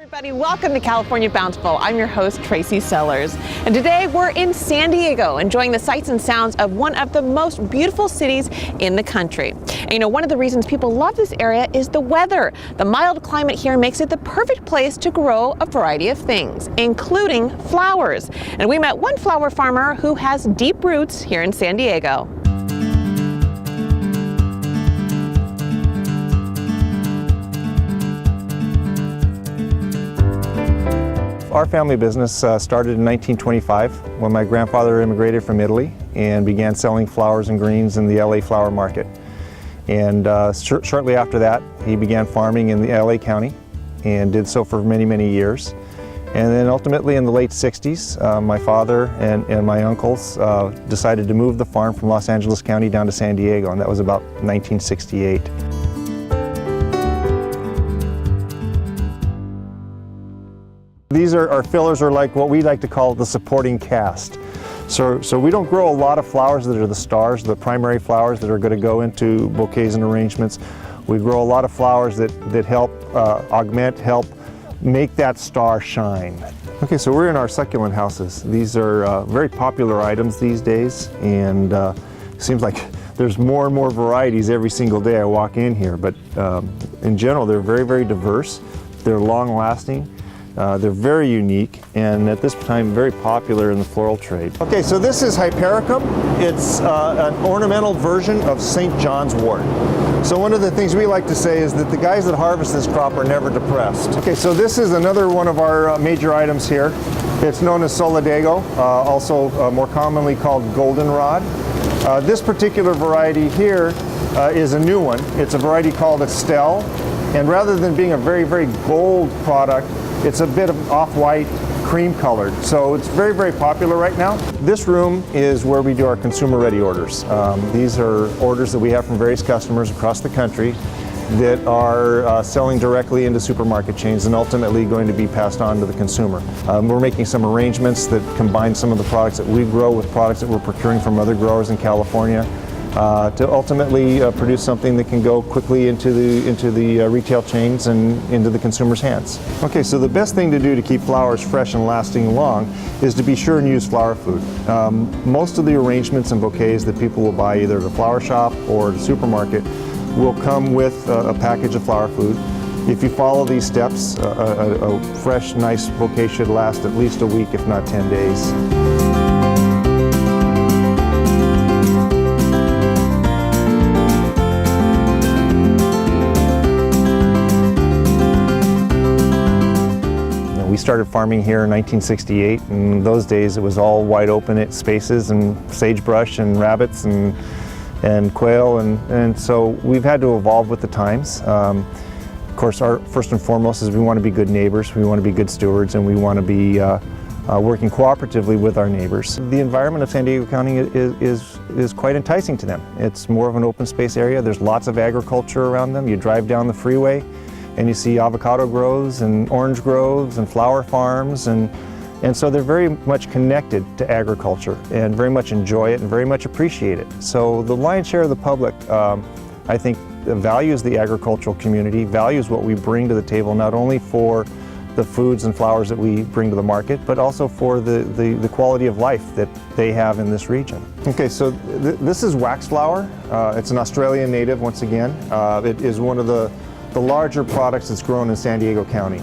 Everybody, welcome to California Bountiful. I'm your host, Tracy Sellers. And today we're in San Diego, enjoying the sights and sounds of one of the most beautiful cities in the country. And you know, one of the reasons people love this area is the weather. The mild climate here makes it the perfect place to grow a variety of things, including flowers. And we met one flower farmer who has deep roots here in San Diego. Our family business started in 1925 when my grandfather immigrated from Italy and began selling flowers and greens in the LA flower market. And shortly after that, he began farming in the LA County and did so for many, many years. And then ultimately in the late 60s, my father and my uncles decided to move the farm from Los Angeles County down to San Diego, and that was about 1968. These are fillers, are like what we like to call the supporting cast. So we don't grow a lot of flowers that are the stars, the primary flowers that are going to go into bouquets and arrangements. We grow a lot of flowers that help augment, help make that star shine. Okay, so we're in our succulent houses. These are very popular items these days, and it seems like there's more and more varieties every single day I walk in here. But in general, they're very, very diverse. They're long-lasting. They're very unique, and at this time very popular in the floral trade. Okay, so this is Hypericum. It's an ornamental version of St. John's wort. So one of the things we like to say is that the guys that harvest this crop are never depressed. Okay, so this is another one of our major items here. It's known as Solidago, also more commonly called goldenrod. This particular variety here is a new one. It's a variety called Estelle, and rather than being a very, very gold product, it's a bit of off-white, cream colored. So it's very, very popular right now. This room is where we do our consumer-ready orders. These are orders that we have from various customers across the country that are selling directly into supermarket chains and ultimately going to be passed on to the consumer. We're making some arrangements that combine some of the products that we grow with products that we're procuring from other growers in California to ultimately produce something that can go quickly into the retail chains and into the consumer's hands. Okay, so the best thing to do to keep flowers fresh and lasting long is to be sure and use flower food. Most of the arrangements and bouquets that people will buy either at a flower shop or the supermarket will come with a package of flower food. If you follow these steps, a fresh, nice bouquet should last at least a week, if not 10 days. We started farming here in 1968, and in those days it was all wide open spaces and sagebrush and rabbits and quail, and so we've had to evolve with the times. Of course, our first and foremost is we want to be good neighbors, we want to be good stewards, and we want to be working cooperatively with our neighbors. The environment of San Diego County is quite enticing to them. It's more of an open space area. There's lots of agriculture around them. You drive down the freeway and you see avocado groves and orange groves and flower farms, and so they're very much connected to agriculture and very much enjoy it and very much appreciate it. So the lion's share of the public, I think, values the agricultural community, values what we bring to the table, not only for the foods and flowers that we bring to the market, but also for the quality of life that they have in this region. Okay, so this is waxflower. It's an Australian native, once again. It is one of the larger products that's grown in San Diego County.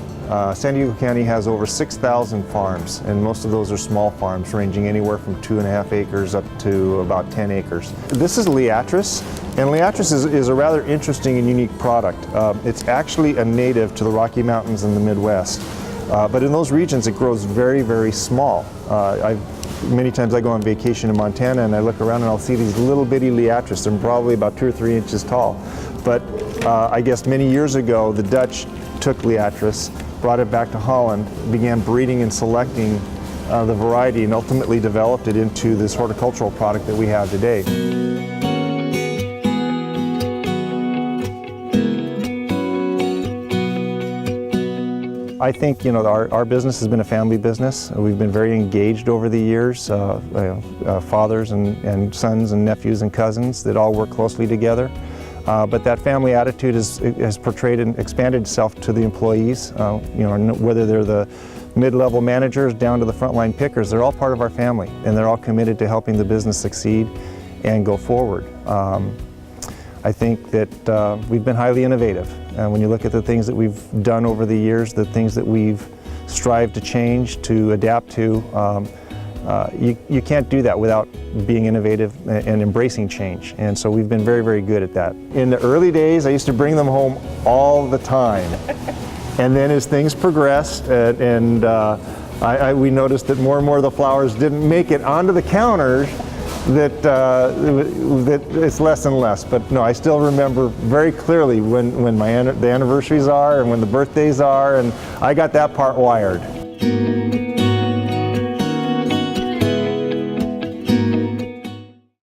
San Diego County has over 6,000 farms, and most of those are small farms ranging anywhere from 2.5 acres up to about 10 acres. This is Liatris, and Liatris is a rather interesting and unique product. It's actually a native to the Rocky Mountains in the Midwest, but in those regions it grows very, very small. Many times I go on vacation in Montana and I look around and I'll see these little bitty Liatris. They're probably about 2 or 3 inches tall. But I guess many years ago the Dutch took Liatris, brought it back to Holland, began breeding and selecting the variety, and ultimately developed it into this horticultural product that we have today. I think, you know, our business has been a family business. We've been very engaged over the years, fathers and sons and nephews and cousins that all work closely together. But that family attitude has portrayed and expanded itself to the employees, whether they're the mid-level managers down to the frontline pickers. They're all part of our family, and they're all committed to helping the business succeed and go forward. I think that we've been highly innovative. When you look at the things that we've done over the years, the things that we've strived to change, to adapt to, you can't do that without being innovative and embracing change. And so we've been very, very good at that. In the early days, I used to bring them home all the time. And then as things progressed, we noticed that more and more of the flowers didn't make it onto the counters, that it's less and less. But no, I still remember very clearly when the anniversaries are and when the birthdays are, and I got that part wired.